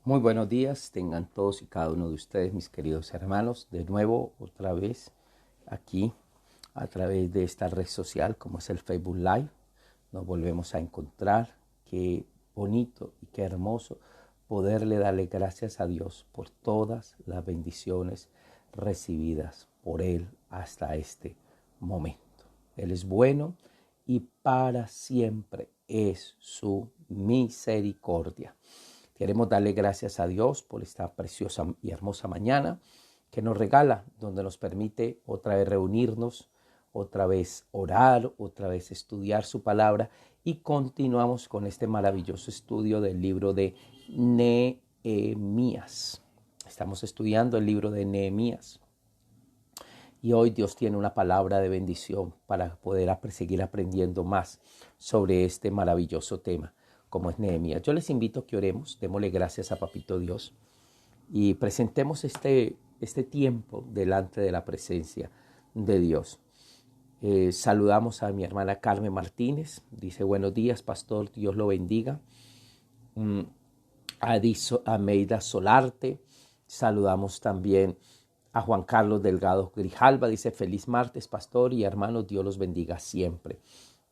Muy buenos días, tengan todos y cada uno de ustedes, mis queridos hermanos, de nuevo, otra vez, aquí, a través de esta red social, como es el Facebook Live, nos volvemos a encontrar. Qué bonito y qué hermoso poderle darle gracias a Dios por todas las bendiciones recibidas por Él hasta este momento. Él es bueno y para siempre es su misericordia. Queremos darle gracias a Dios por esta preciosa y hermosa mañana que nos regala, donde nos permite otra vez reunirnos, otra vez orar, otra vez estudiar su palabra, y continuamos con este maravilloso estudio del libro de Nehemías. Estamos estudiando el libro de Nehemías y hoy Dios tiene una palabra de bendición para poder seguir aprendiendo más sobre este maravilloso tema como es Nehemías. Yo les invito a que oremos, démosle gracias a Papito Dios y presentemos este tiempo delante de la presencia de Dios. Saludamos a mi hermana Carmen Martínez, dice buenos días pastor, Dios lo bendiga. A Meida Solarte, saludamos también a Juan Carlos Delgado Grijalva, dice feliz martes pastor y hermanos, Dios los bendiga siempre.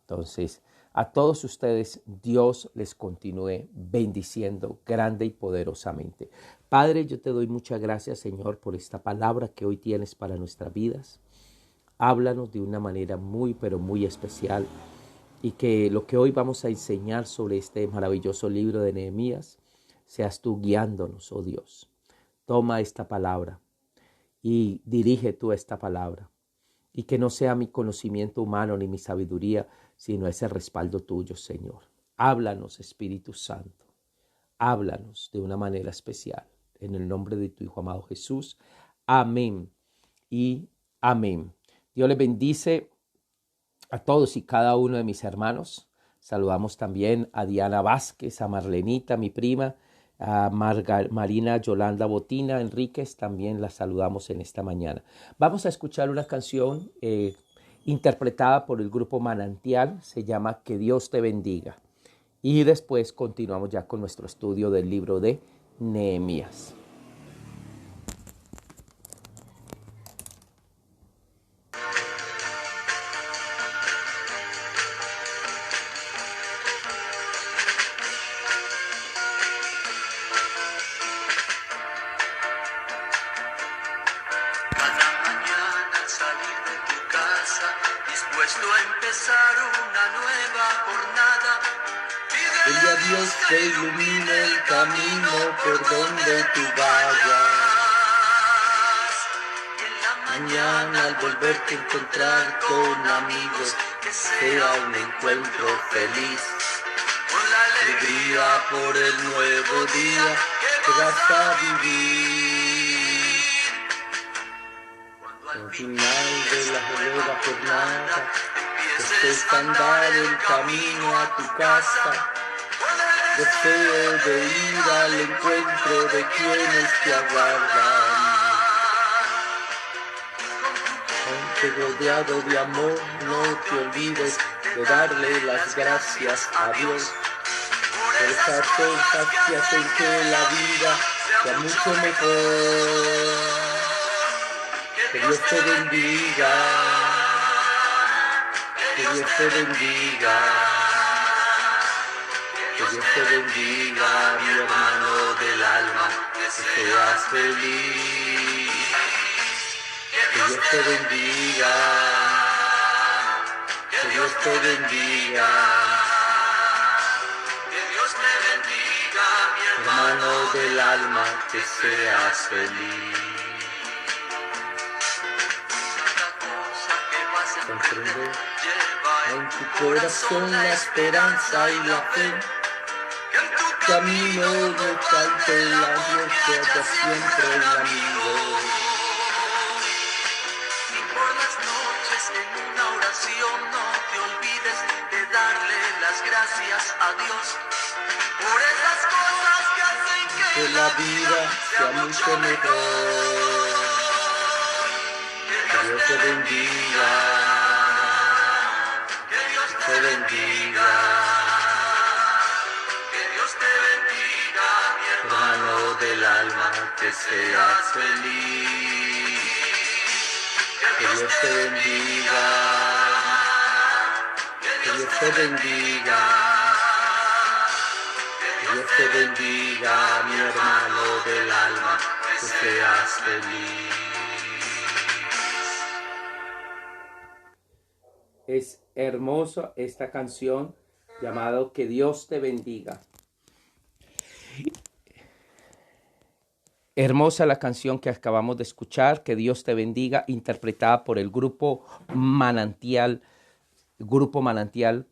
Entonces, a todos ustedes, Dios les continúe bendiciendo grande y poderosamente. Padre, yo te doy muchas gracias, Señor, por esta palabra que hoy tienes para nuestras vidas. Háblanos de una manera muy, pero muy especial, y que lo que hoy vamos a enseñar sobre este maravilloso libro de Nehemías, seas tú guiándonos, oh Dios. Toma esta palabra y dirige tú esta palabra. Y que no sea mi conocimiento humano ni mi sabiduría, sino ese respaldo tuyo, Señor. Háblanos, Espíritu Santo. Háblanos de una manera especial. En el nombre de tu Hijo amado Jesús. Amén y amén. Dios les bendice a todos y cada uno de mis hermanos. Saludamos también a Diana Vázquez, a Marlenita, mi prima, a Marina Yolanda Botina Enríquez, también la saludamos en esta mañana. Vamos a escuchar una canción interpretada por el grupo Manantial, se llama Que Dios te bendiga. Y después continuamos ya con nuestro estudio del libro de Nehemías. Dispuesto a empezar una nueva jornada. Pídele a Dios que ilumine el camino por donde tú vayas. Y en la mañana al volverte a encontrar con amigos, que sea un encuentro feliz. Con la alegría por el nuevo día que vas a vivir. Al final de la nueva jornada empieces a andar el camino a tu casa. Deseo de ir al encuentro de quienes te aguardan. Aunque rodeado de amor, no te olvides de darle las gracias a Dios por esas cosas que hacen que la vida sea mucho mejor. Que Dios te bendiga, que Dios te bendiga, que Dios te bendiga, mi hermano del alma, que seas feliz. Que Dios te bendiga, que Dios te bendiga, que Dios te bendiga, mi hermano del alma, que seas feliz. Comprender en tu corazón la esperanza y la fe, que en tu camino no falte la Dios, que haya siempre un amigo. Y por las noches en una oración no te olvides de darle las gracias a Dios por esas cosas que hacen que la vida sea mucho mejor. Que Dios te bendiga, que Dios te bendiga, mi hermano que seas feliz. Que Dios te bendiga. Que Dios te bendiga. Que Dios te bendiga, mi hermano del alma, que seas feliz. Es hermosa esta canción llamada Que Dios te bendiga. Hermosa la canción que acabamos de escuchar, Que Dios te bendiga, interpretada por el grupo Manantial,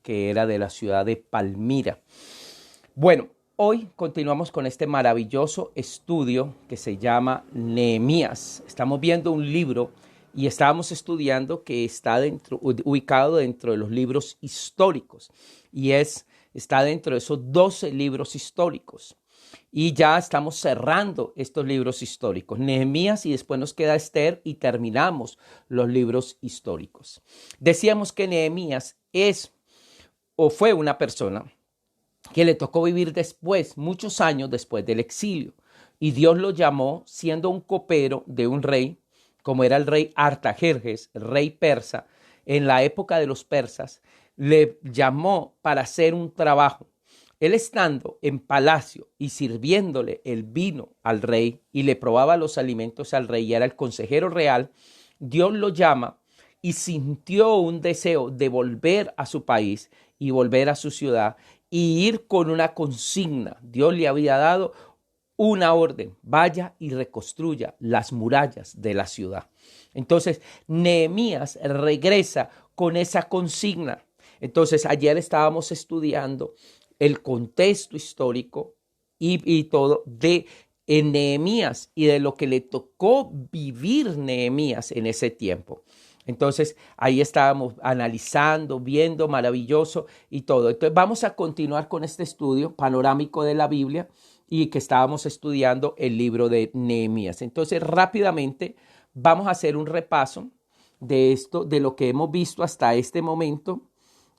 que era de la ciudad de Palmira. Bueno, hoy continuamos con este maravilloso estudio que se llama Nehemías. Estamos viendo un libro y estábamos estudiando que está ubicado dentro de los libros históricos y está dentro de esos 12 libros históricos. Y ya estamos cerrando estos libros históricos, Nehemías, y después nos queda Esther y terminamos los libros históricos. Decíamos que Nehemías fue una persona que le tocó vivir después, muchos años después del exilio. Y Dios lo llamó siendo un copero de un rey, como era el rey Artajerjes, el rey persa. En la época de los persas, le llamó para hacer un trabajo. Él estando en palacio y sirviéndole el vino al rey y le probaba los alimentos al rey y era el consejero real, Dios lo llama y sintió un deseo de volver a su país y volver a su ciudad y ir con una consigna. Dios le había dado una orden: vaya y reconstruya las murallas de la ciudad. Entonces, Nehemías regresa con esa consigna. Entonces, ayer estábamos estudiando el contexto histórico y todo de Nehemías y de lo que le tocó vivir Nehemías en ese tiempo. Entonces, ahí estábamos analizando, viendo, maravilloso y todo. Entonces, vamos a continuar con este estudio panorámico de la Biblia y que estábamos estudiando el libro de Nehemías. Entonces, rápidamente vamos a hacer un repaso de esto, de lo que hemos visto hasta este momento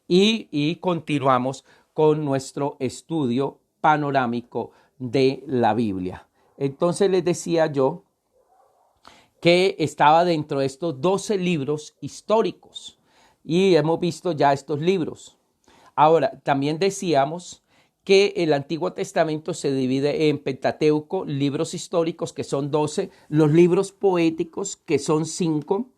y continuamos con nuestro estudio panorámico de la Biblia. Entonces les decía yo que estaba dentro de estos 12 libros históricos y hemos visto ya estos libros. Ahora, también decíamos que el Antiguo Testamento se divide en Pentateuco, libros históricos que son 12, los libros poéticos que son 5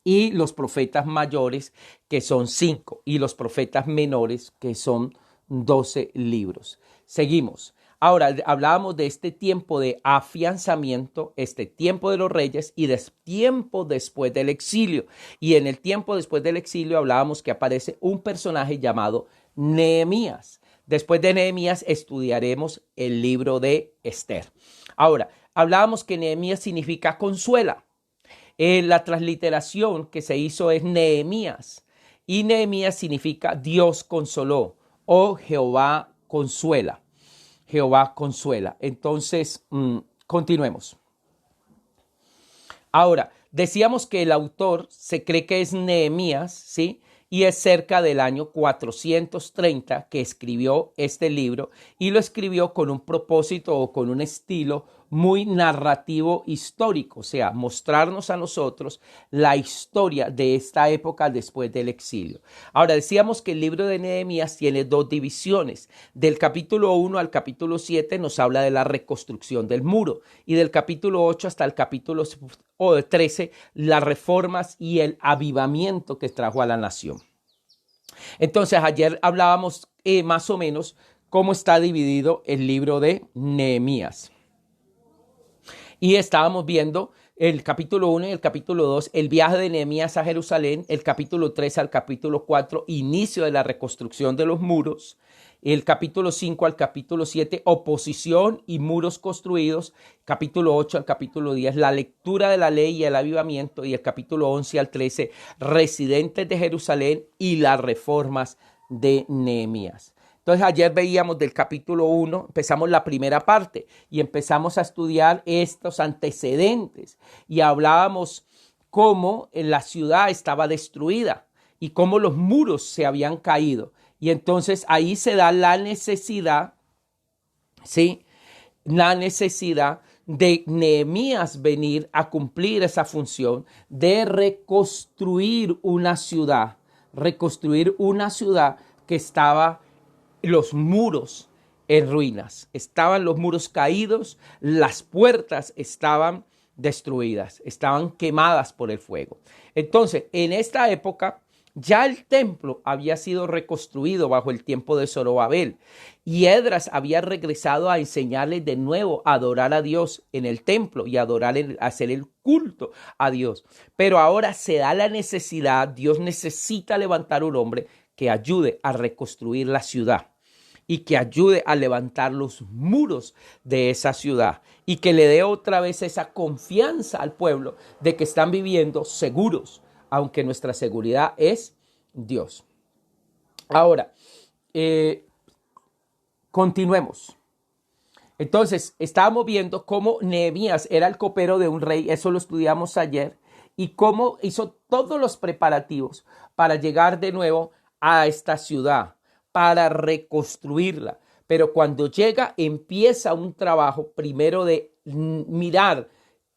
y los profetas mayores que son 5 y los profetas menores que son 12 libros. Seguimos. Ahora hablábamos de este tiempo de afianzamiento, este tiempo de los reyes y tiempo después del exilio. Y en el tiempo después del exilio hablábamos que aparece un personaje llamado Nehemías. Después de Nehemías estudiaremos el libro de Esther. Ahora, hablábamos que Nehemías significa consuela. La transliteración que se hizo es Nehemías. Y Nehemías significa Dios consoló o Jehová consuela. Jehová consuela. Entonces, continuemos. Ahora, decíamos que el autor se cree que es Nehemías, ¿sí? Y es cerca del año 430 que escribió este libro y lo escribió con un propósito o con un estilo muy narrativo histórico, o sea, mostrarnos a nosotros la historia de esta época después del exilio. Ahora, decíamos que el libro de Nehemías tiene 2 divisiones. Del capítulo 1 al capítulo 7 nos habla de la reconstrucción del muro y del capítulo 8 hasta el capítulo 13 las reformas y el avivamiento que trajo a la nación. Entonces, ayer hablábamos más o menos cómo está dividido el libro de Nehemías. Y estábamos viendo el capítulo 1 y el capítulo 2, el viaje de Nehemías a Jerusalén, el capítulo 3 al capítulo 4, inicio de la reconstrucción de los muros, el capítulo 5 al capítulo 7, oposición y muros construidos, capítulo 8 al capítulo 10, la lectura de la ley y el avivamiento, y el capítulo 11 al 13, residentes de Jerusalén y las reformas de Nehemías. Entonces ayer veíamos del capítulo 1, empezamos la primera parte y empezamos a estudiar estos antecedentes y hablábamos cómo la ciudad estaba destruida y cómo los muros se habían caído. Y entonces ahí se da la necesidad, ¿sí? La necesidad de Nehemías venir a cumplir esa función de reconstruir una ciudad que estaba los muros en ruinas, estaban los muros caídos, las puertas estaban destruidas, estaban quemadas por el fuego. Entonces, en esta época, ya el templo había sido reconstruido bajo el tiempo de Zorobabel y Esdras había regresado a enseñarles de nuevo a adorar a Dios en el templo y a hacer el culto a Dios. Pero ahora se da la necesidad, Dios necesita levantar un hombre que ayude a reconstruir la ciudad y que ayude a levantar los muros de esa ciudad y que le dé otra vez esa confianza al pueblo de que están viviendo seguros, aunque nuestra seguridad es Dios. Ahora, continuemos. Entonces, estábamos viendo cómo Nehemías era el copero de un rey, eso lo estudiamos ayer, y cómo hizo todos los preparativos para llegar de nuevo a esta ciudad, para reconstruirla. Pero cuando llega, empieza un trabajo primero de mirar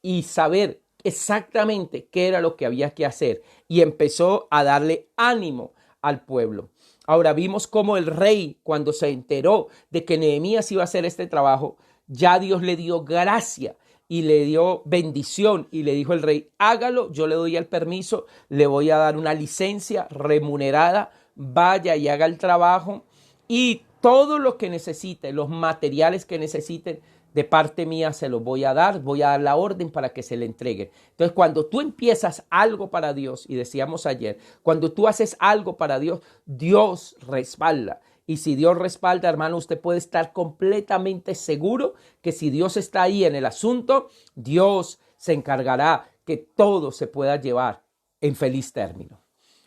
y saber exactamente qué era lo que había que hacer y empezó a darle ánimo al pueblo. Ahora vimos cómo el rey, cuando se enteró de que Nehemías iba a hacer este trabajo, ya Dios le dio gracia y le dio bendición y le dijo el rey, hágalo, yo le doy el permiso, le voy a dar una licencia remunerada, vaya y haga el trabajo y todo lo que necesite, los materiales que necesiten, de parte mía se los voy a dar la orden para que se le entregue. Entonces, cuando tú empiezas algo para Dios, y decíamos ayer, cuando tú haces algo para Dios, Dios respalda. Y si Dios respalda, hermano, usted puede estar completamente seguro que si Dios está ahí en el asunto, Dios se encargará que todo se pueda llevar en feliz término.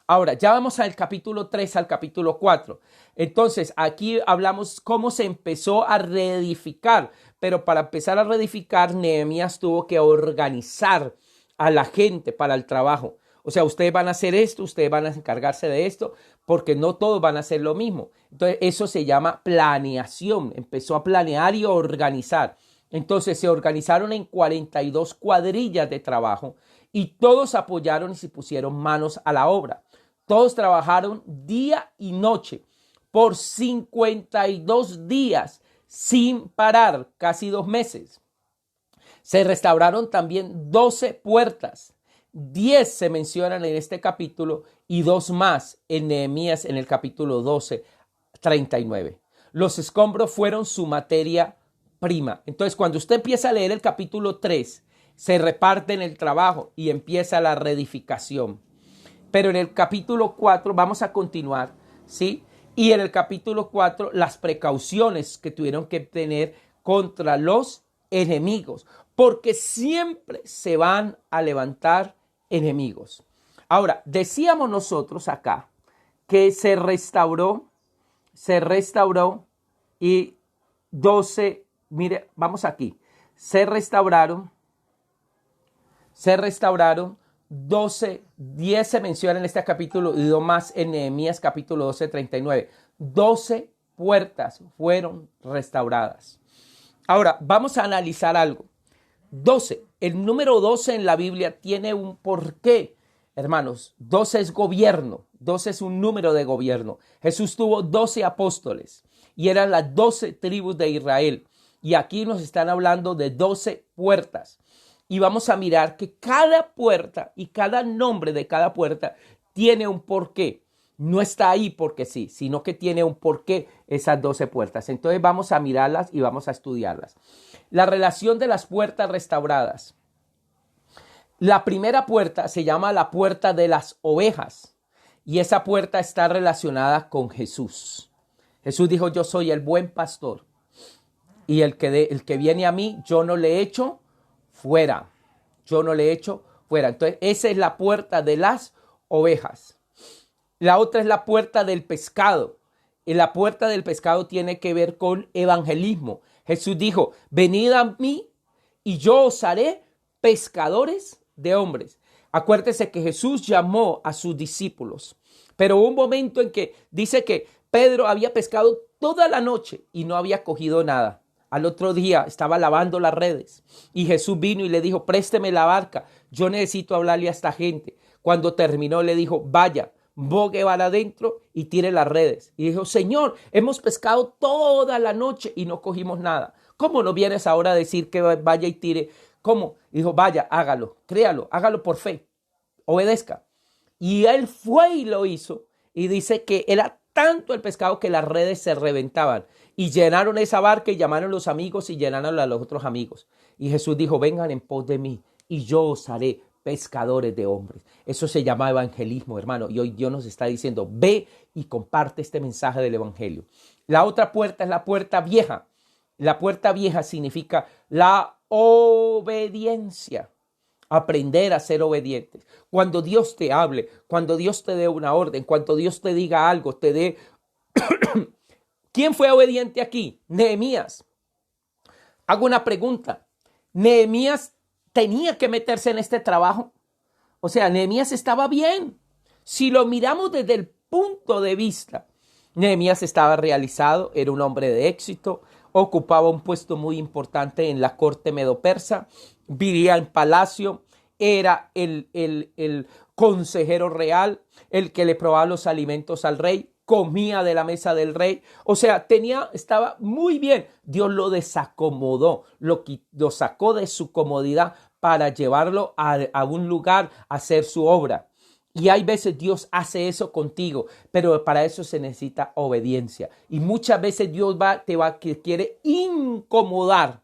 Ahora, ya vamos al capítulo 3 al capítulo 4. Entonces, aquí hablamos cómo se empezó a reedificar. Pero para empezar a reedificar, Nehemías tuvo que organizar a la gente para el trabajo. O sea, ustedes van a hacer esto, ustedes van a encargarse de esto, porque no todos van a hacer lo mismo. Entonces, eso se llama planeación. Empezó a planear y organizar. Entonces, se organizaron en 42 cuadrillas de trabajo y todos apoyaron y se pusieron manos a la obra. Todos trabajaron día y noche por 52 días sin parar, casi 2 meses. Se restauraron también 12 puertas. 10 se mencionan en este capítulo y 2 más en Nehemías en el capítulo 12, 39. Los escombros fueron su materia prima. Entonces, cuando usted empieza a leer el capítulo 3, se reparte en el trabajo y empieza la reedificación. Pero en el capítulo 4 vamos a continuar, ¿sí? Y en el capítulo 4 las precauciones que tuvieron que tener contra los enemigos, porque siempre se van a levantar enemigos. Ahora, decíamos nosotros acá que se restauró y 12, mire, vamos aquí, se restauraron 12, 10 se menciona en este capítulo y 2 más en Nehemías capítulo 12, 39. 12 puertas fueron restauradas. Ahora, vamos a analizar algo. 12, el número 12 en la Biblia tiene un porqué. Hermanos, 12 es gobierno, 12 es un número de gobierno. Jesús tuvo 12 apóstoles y eran las 12 tribus de Israel. Y aquí nos están hablando de 12 puertas. Y vamos a mirar que cada puerta y cada nombre de cada puerta tiene un porqué. No está ahí porque sí, sino que tiene un porqué esas 12 puertas. Entonces vamos a mirarlas y vamos a estudiarlas. La relación de las puertas restauradas. La primera puerta se llama la puerta de las ovejas. Y esa puerta está relacionada con Jesús. Jesús dijo, yo soy el buen pastor. Y el que viene a mí, yo no le echo fuera. Yo no le echo fuera. Entonces, esa es la puerta de las ovejas. La otra es la puerta del pescado. Y la puerta del pescado tiene que ver con evangelismo. Jesús dijo, venid a mí y yo os haré pescadores de hombres. Acuérdese que Jesús llamó a sus discípulos. Pero hubo un momento en que dice que Pedro había pescado toda la noche y no había cogido nada. al otro día estaba lavando las redes y Jesús vino y le dijo, présteme la barca, yo necesito hablarle a esta gente. Cuando terminó le dijo, vaya, bogue para adentro y tire las redes. Y dijo, Señor, hemos pescado toda la noche y no cogimos nada. ¿Cómo no vienes ahora a decir que vaya y tire? ¿Cómo? Dijo, vaya, hágalo, créalo, hágalo por fe, obedezca. Y él fue y lo hizo. Y dice que era tanto el pescado que las redes se reventaban. Y llenaron esa barca y llamaron a los amigos y llenaron a los otros amigos. Y Jesús dijo, vengan en pos de mí y yo os haré pescadores de hombres. Eso se llama evangelismo, hermano. Y hoy Dios nos está diciendo, ve y comparte este mensaje del evangelio. La otra puerta es la puerta vieja. La puerta vieja significa la obediencia. Aprender a ser obedientes. Cuando Dios te hable, cuando Dios te dé una orden, cuando Dios te diga algo, te dé... ¿Quién fue obediente aquí? Nehemías. Hago una pregunta. ¿Nehemías tenía que meterse en este trabajo? O sea, Nehemías estaba bien. Si lo miramos desde el punto de vista, Nehemías estaba realizado, era un hombre de éxito, ocupaba un puesto muy importante en la corte medo-persa, vivía en palacio, era el consejero real, el que le probaba los alimentos al rey, comía de la mesa del rey, o sea, estaba muy bien. Dios lo desacomodó, lo sacó de su comodidad para llevarlo a un lugar a hacer su obra. Y hay veces Dios hace eso contigo, pero para eso se necesita obediencia. Y muchas veces Dios quiere incomodar,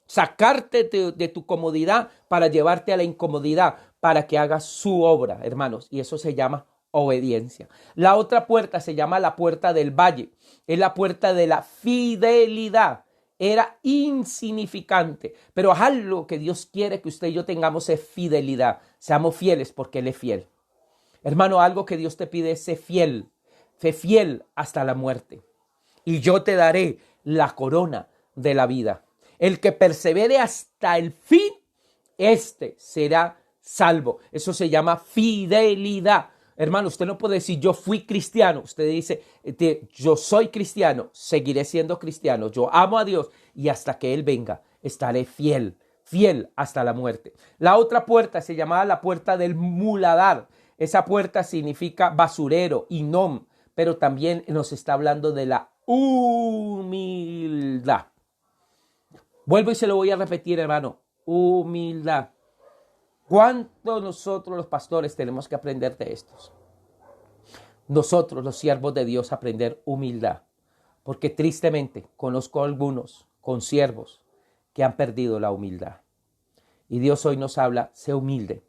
sacarte de tu comodidad para llevarte a la incomodidad, para que hagas su obra, hermanos. Y eso se llama obediencia. La otra puerta se llama la puerta del valle. Es la puerta de la fidelidad. Era insignificante, pero algo que Dios quiere que usted y yo tengamos es fidelidad. Seamos fieles porque Él es fiel. Hermano, algo que Dios te pide es ser fiel hasta la muerte. Y yo te daré la corona de la vida. El que persevere hasta el fin, este será salvo. Eso se llama fidelidad. Hermano, usted no puede decir yo fui cristiano. Usted dice yo soy cristiano, seguiré siendo cristiano. Yo amo a Dios y hasta que Él venga estaré fiel hasta la muerte. La otra puerta se llamaba la puerta del muladar. Esa puerta significa basurero, inom, pero también nos está hablando de la humildad. Vuelvo y se lo voy a repetir, hermano. Humildad. ¿Cuánto nosotros los pastores tenemos que aprender de estos? Nosotros, los siervos de Dios, aprender humildad. Porque tristemente conozco a algunos consiervos que han perdido la humildad. Y Dios hoy nos habla, sé humilde.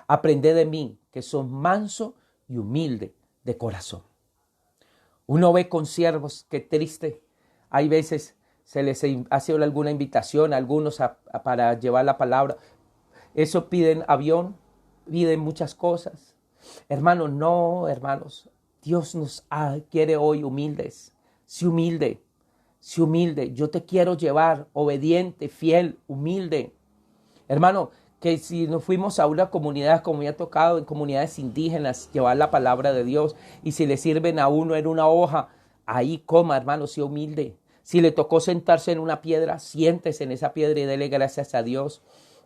Aprended de mí, que soy manso y humilde de corazón. Uno ve consiervos, qué triste. Hay veces se les hace alguna invitación a algunos para llevar la palabra. Eso piden avión, piden muchas cosas. Hermanos, no, hermanos. Dios nos quiere hoy humildes. Sé humilde, sé humilde. Yo te quiero llevar obediente, fiel, humilde. Hermano, que si nos fuimos a una comunidad, como me ha tocado en comunidades indígenas, llevar la palabra de Dios, y si le sirven a uno en una hoja, ahí coma, hermano, sea humilde. Si le tocó sentarse en una piedra, siéntese en esa piedra y dele gracias a Dios.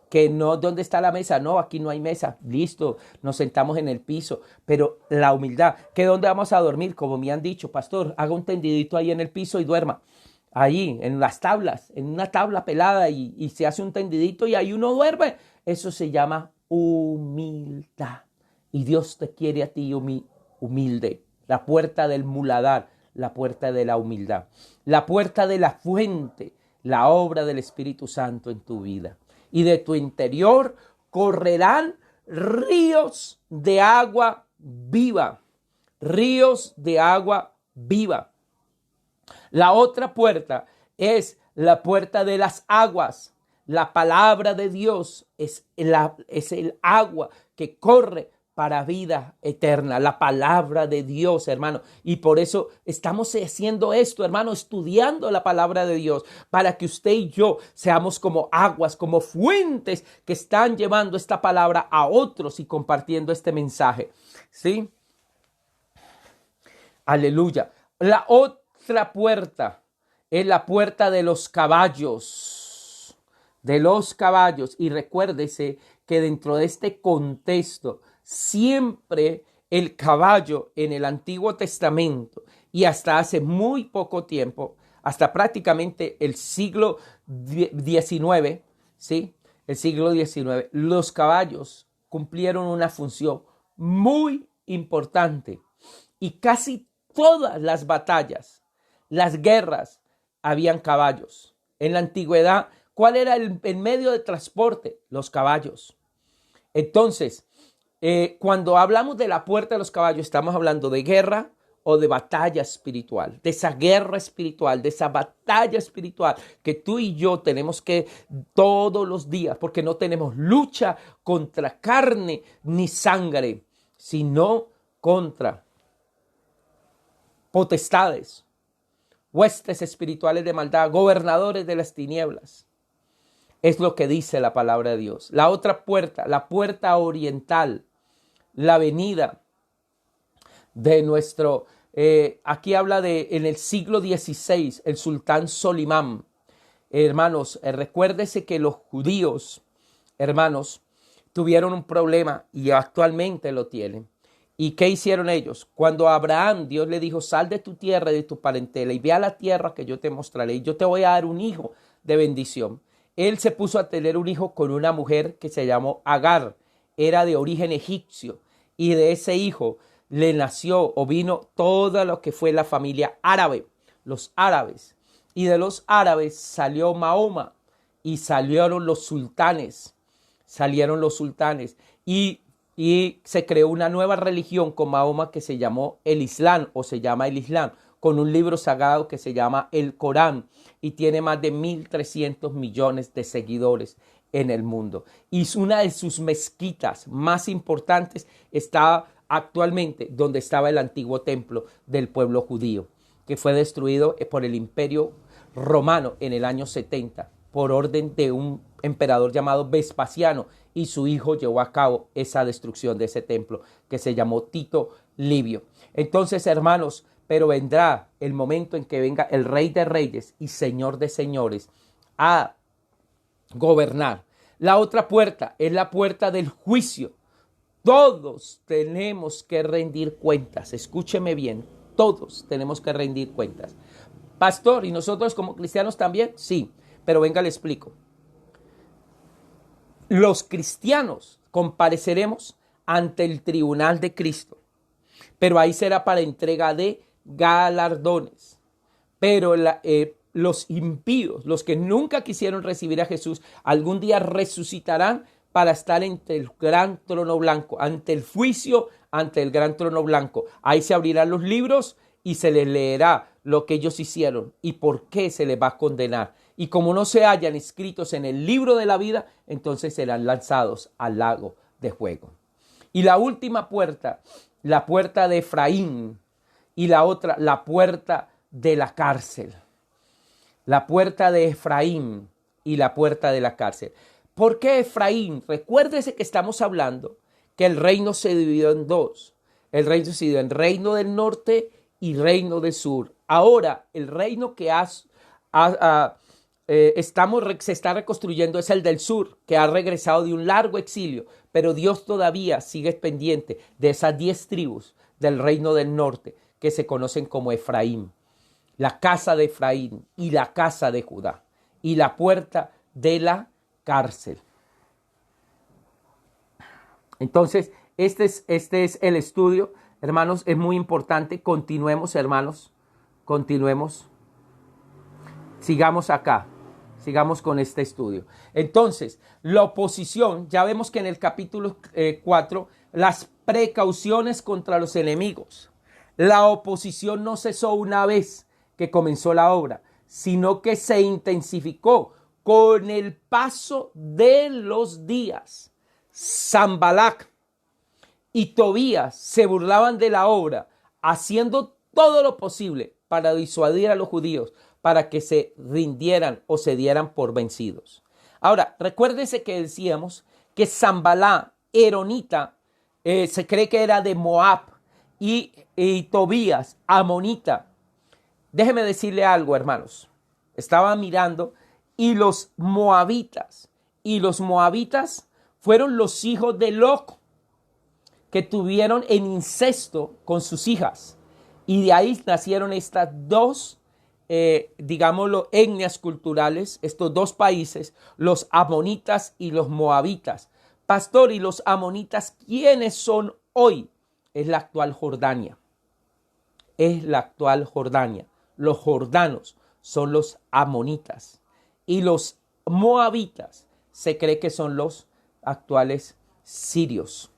Que no, ¿dónde está la mesa? No, aquí no hay mesa. Listo, nos sentamos en el piso. Pero la humildad, ¿que dónde vamos a dormir? Como me han dicho, pastor, haga un tendidito ahí en el piso y duerma. Ahí, en las tablas, en una tabla pelada y se hace un tendidito y ahí uno duerme. Eso se llama humildad. Y Dios te quiere a ti humilde. La puerta del muladar, la puerta de la humildad. La puerta de la fuente, la obra del Espíritu Santo en tu vida. Y de tu interior correrán ríos de agua viva. Ríos de agua viva. La otra puerta es la puerta de las aguas. La palabra de Dios es el agua que corre para vida eterna. La palabra de Dios, hermano. Y por eso estamos haciendo esto, hermano, estudiando la palabra de Dios, para que usted y yo seamos como aguas, como fuentes que están llevando esta palabra a otros y compartiendo este mensaje. ¿Sí? Aleluya. La otra puerta es la puerta de los caballos. De los caballos. Y recuérdese que dentro de este contexto, siempre el caballo en el Antiguo Testamento y hasta hace muy poco tiempo, hasta prácticamente el siglo XIX, ¿sí? El siglo XIX, los caballos cumplieron una función muy importante y casi todas las batallas, las guerras, habían caballos. En la antigüedad, ¿cuál era el medio de transporte? Los caballos. Entonces, cuando hablamos de la puerta de los caballos, estamos hablando de guerra o de batalla espiritual, de esa guerra espiritual, de esa batalla espiritual que tú y yo tenemos que todos los días, porque no tenemos lucha contra carne ni sangre, sino contra potestades, huestes espirituales de maldad, gobernadores de las tinieblas. Es lo que dice la palabra de Dios. La otra puerta, la puerta oriental, la venida de nuestro, aquí habla de en el siglo XVI, el sultán Solimán. Hermanos, recuérdese que los judíos, hermanos, tuvieron un problema y actualmente lo tienen. ¿Y qué hicieron ellos? Cuando a Abraham Dios le dijo, sal de tu tierra y de tu parentela y ve a la tierra que yo te mostraré y yo te voy a dar un hijo de bendición. Él se puso a tener un hijo con una mujer que se llamó Agar, era de origen egipcio y de ese hijo le nació o vino todo lo que fue la familia árabe, los árabes. Y de los árabes salió Mahoma y salieron los sultanes y se creó una nueva religión con Mahoma que se llamó el Islam o se llama el Islam, con un libro sagrado que se llama el Corán y tiene más de 1.300 millones de seguidores en el mundo. Y una de sus mezquitas más importantes está actualmente donde estaba el antiguo templo del pueblo judío, que fue destruido por el Imperio Romano en el año 70 por orden de un emperador llamado Vespasiano, y su hijo llevó a cabo esa destrucción de ese templo que se llamó Tito Livio. Entonces, hermanos, pero vendrá el momento en que venga el Rey de Reyes y Señor de Señores a gobernar. La otra puerta es la puerta del juicio. Todos tenemos que rendir cuentas. Escúcheme bien, todos tenemos que rendir cuentas. Pastor, ¿y nosotros como cristianos también? Sí, pero venga, le explico. Los cristianos compareceremos ante el tribunal de Cristo, pero ahí será para entrega de galardones. Pero los impíos, los que nunca quisieron recibir a Jesús, algún día resucitarán para estar ante el gran trono blanco, ante el juicio, ante el gran trono blanco. Ahí se abrirán los libros y se les leerá lo que ellos hicieron y por qué se les va a condenar. Y como no se hallan escritos en el libro de la vida, entonces serán lanzados al lago de fuego. Y la última puerta, la puerta de Efraín, y la otra, la puerta de la cárcel. La puerta de Efraín y la puerta de la cárcel. ¿Por qué Efraín? Recuérdese que estamos hablando que el reino se dividió en dos. El reino se dividió en reino del norte y reino del sur. Ahora, el reino que se está reconstruyendo es el del sur, que ha regresado de un largo exilio, pero Dios todavía sigue pendiente de esas 10 tribus del reino del norte que se conocen como Efraín, la casa de Efraín y la casa de Judá y la puerta de la cárcel. Entonces, este es el estudio, hermanos, es muy importante. Continuemos, hermanos, continuemos. Sigamos acá. Sigamos con este estudio. Entonces, la oposición, ya vemos que en el capítulo 4, las precauciones contra los enemigos. La oposición no cesó una vez que comenzó la obra, sino que se intensificó con el paso de los días. Sanbalat y Tobías se burlaban de la obra, haciendo todo lo posible para disuadir a los judíos, para que se rindieran o se dieran por vencidos. Ahora, recuérdese que decíamos que Sanbalat, eronita, se cree que era de Moab, y Tobías, amonita. Déjeme decirle algo, hermanos. estaba mirando, y los moabitas. Y los moabitas fueron los hijos de Lot, que tuvieron en incesto con sus hijas. Y de ahí nacieron estas dos, digámoslo, etnias culturales, estos dos países, los amonitas y los moabitas. Pastor, ¿y los amonitas quiénes son hoy? Es la actual Jordania. Es la actual Jordania. Los jordanos son los amonitas. Y los moabitas se cree que son los actuales sirios.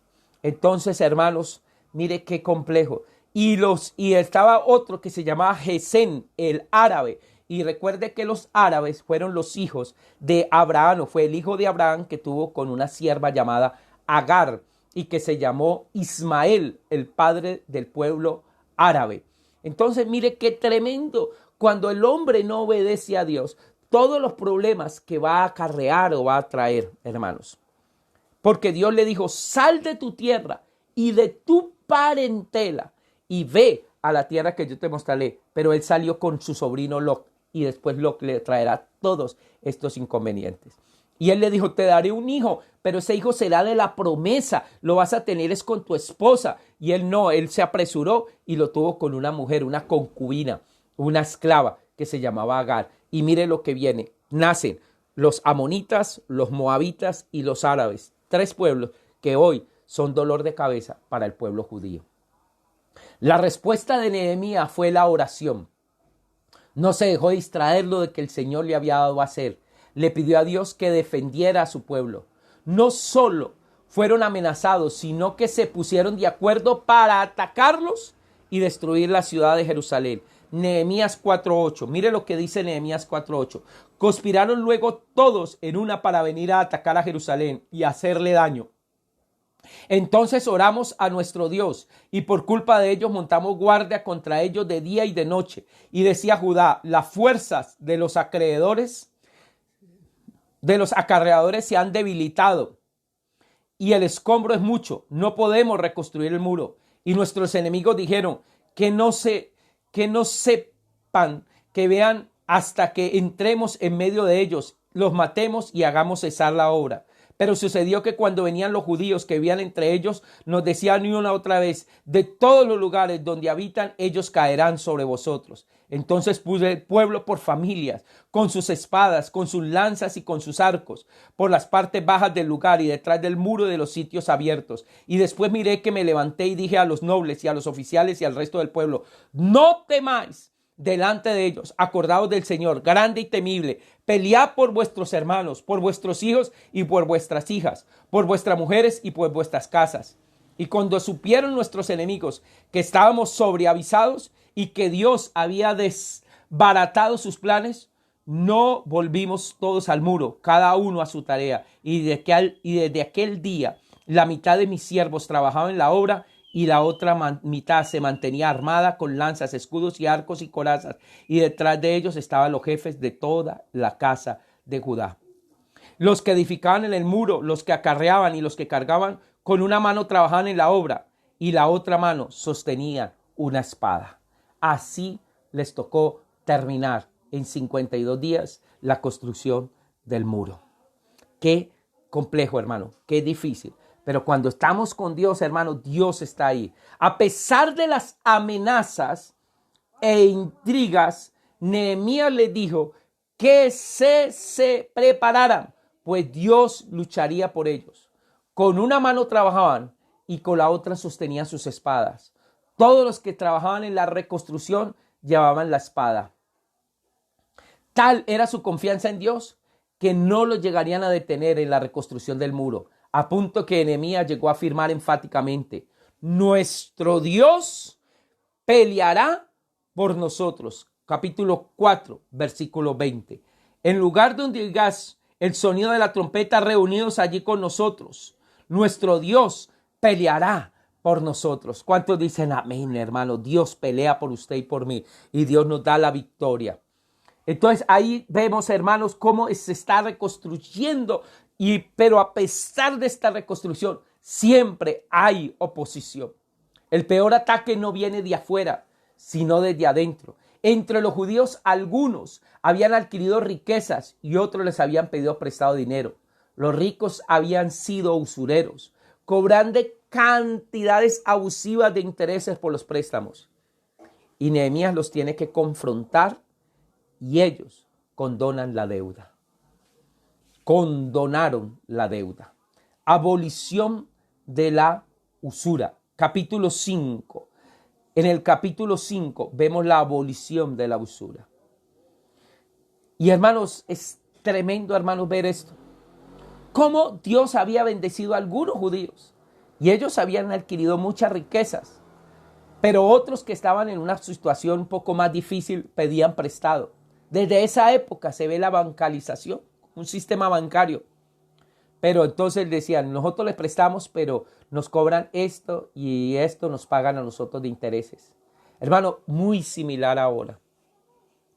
Entonces, hermanos, mire qué complejo. Y estaba otro que se llamaba Gesén, el árabe. Y recuerde que los árabes fueron los hijos de Abraham, o fue el hijo de Abraham que tuvo con una sierva llamada Agar, y que se llamó Ismael, el padre del pueblo árabe. Entonces, mire qué tremendo. Cuando el hombre no obedece a Dios, todos los problemas que va a acarrear o va a traer, hermanos. Porque Dios le dijo, sal de tu tierra y de tu parentela y ve a la tierra que yo te mostraré. Pero él salió con su sobrino Lot, y después Lot le traerá todos estos inconvenientes. Y él le dijo, te daré un hijo, pero ese hijo será de la promesa, lo vas a tener es con tu esposa. Y él no, él se apresuró y lo tuvo con una mujer, una concubina, una esclava que se llamaba Agar. Y mire lo que viene, nacen los amonitas, los moabitas y los árabes. 3 pueblos que hoy son dolor de cabeza para el pueblo judío. La respuesta de Nehemías fue la oración. No se dejó distraer lo de que el Señor le había dado a hacer. Le pidió a Dios que defendiera a su pueblo. No solo fueron amenazados, sino que se pusieron de acuerdo para atacarlos y destruir la ciudad de Jerusalén. Nehemías 4:8. Mire lo que dice Nehemías 4:8. Conspiraron luego todos en una para venir a atacar a Jerusalén y hacerle daño. Entonces oramos a nuestro Dios y por culpa de ellos montamos guardia contra ellos de día y de noche. Y decía Judá, las fuerzas de los acarreadores se han debilitado y el escombro es mucho. No podemos reconstruir el muro. Y nuestros enemigos dijeron que no sepan, que vean hasta que entremos en medio de ellos, los matemos y hagamos cesar la obra. Pero sucedió que cuando venían los judíos que vivían entre ellos, nos decían una otra vez, de todos los lugares donde habitan, ellos caerán sobre vosotros. Entonces puse el pueblo por familias, con sus espadas, con sus lanzas y con sus arcos, por las partes bajas del lugar y detrás del muro de los sitios abiertos. Y después miré que me levanté y dije a los nobles y a los oficiales y al resto del pueblo, no temáis delante de ellos, acordaos del Señor, grande y temible, pelead por vuestros hermanos, por vuestros hijos y por vuestras hijas, por vuestras mujeres y por vuestras casas. Y cuando supieron nuestros enemigos que estábamos sobreavisados y que Dios había desbaratado sus planes, no volvimos todos al muro, cada uno a su tarea. Y desde aquel día, la mitad de mis siervos trabajaba en la obra y la otra mitad se mantenía armada con lanzas, escudos y arcos y corazas. Y detrás de ellos estaban los jefes de toda la casa de Judá. Los que edificaban en el muro, los que acarreaban y los que cargaban, con una mano trabajaban en la obra y la otra mano sostenían una espada. Así les tocó terminar en 52 días la construcción del muro. Qué complejo, hermano, qué difícil. Pero cuando estamos con Dios, hermano, Dios está ahí. A pesar de las amenazas e intrigas, Nehemías les dijo que se prepararan, pues Dios lucharía por ellos. Con una mano trabajaban y con la otra sostenían sus espadas. Todos los que trabajaban en la reconstrucción llevaban la espada. Tal era su confianza en Dios que no los llegarían a detener en la reconstrucción del muro. A punto que Nehemías llegó a afirmar enfáticamente, nuestro Dios peleará por nosotros. Capítulo 4, versículo 20. En lugar donde oigáis el sonido de la trompeta, reunidos allí con nosotros, nuestro Dios peleará por nosotros. ¿Cuántos dicen amén, hermano? Dios pelea por usted y por mí y Dios nos da la victoria. Entonces ahí vemos, hermanos, cómo se está reconstruyendo. Pero a pesar de esta reconstrucción, siempre hay oposición. El peor ataque no viene de afuera, sino desde adentro. Entre los judíos, algunos habían adquirido riquezas y otros les habían pedido prestado dinero. Los ricos habían sido usureros, cobrando cantidades abusivas de intereses por los préstamos. Y Nehemías los tiene que confrontar y ellos condonan la deuda. Condonaron la deuda. Abolición de la usura. Capítulo 5. En el capítulo 5 vemos la abolición de la usura. Y hermanos, es tremendo, hermanos, ver esto. Cómo Dios había bendecido a algunos judíos y ellos habían adquirido muchas riquezas, pero otros que estaban en una situación un poco más difícil pedían prestado. Desde esa época se ve la bancarización, un sistema bancario. Pero entonces decían, nosotros les prestamos, pero nos cobran esto y esto nos pagan a nosotros de intereses. Hermano, muy similar ahora.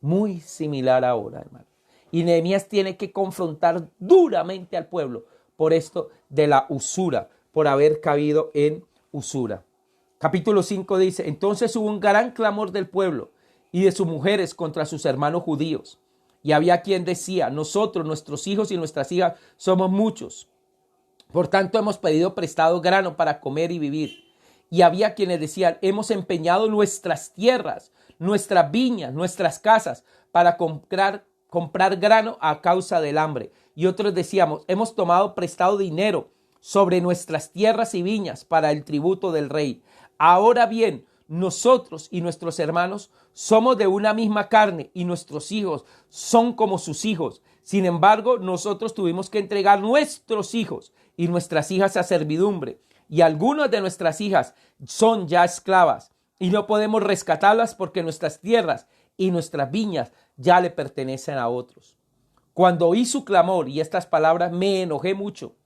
Muy similar ahora, hermano. Y Nehemías tiene que confrontar duramente al pueblo por esto de la usura, por haber caído en usura. Capítulo 5 dice, entonces hubo un gran clamor del pueblo y de sus mujeres contra sus hermanos judíos. Y había quien decía, nosotros, nuestros hijos y nuestras hijas somos muchos. Por tanto, hemos pedido prestado grano para comer y vivir. Y había quienes decían, hemos empeñado nuestras tierras, nuestras viñas, nuestras casas para comprar grano a causa del hambre. Y otros decíamos, hemos tomado prestado dinero sobre nuestras tierras y viñas para el tributo del rey. Ahora bien, nosotros y nuestros hermanos somos de una misma carne y nuestros hijos son como sus hijos. Sin embargo, nosotros tuvimos que entregar nuestros hijos y nuestras hijas a servidumbre. Y algunas de nuestras hijas son ya esclavas y no podemos rescatarlas porque nuestras tierras y nuestras viñas ya le pertenecen a otros. Cuando oí su clamor y estas palabras me enojé mucho.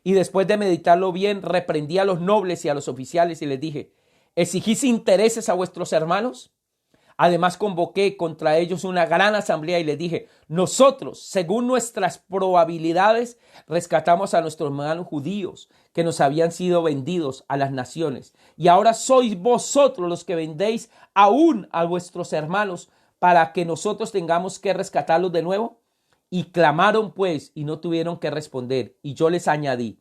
Y después de meditarlo bien, reprendí a los nobles y a los oficiales y les dije, ¿exigís intereses a vuestros hermanos? Además convoqué contra ellos una gran asamblea y les dije, nosotros, según nuestras probabilidades, rescatamos a nuestros hermanos judíos que nos habían sido vendidos a las naciones. Y ahora sois vosotros los que vendéis aún a vuestros hermanos para que nosotros tengamos que rescatarlos de nuevo. Y clamaron pues y no tuvieron que responder. Y yo les añadí,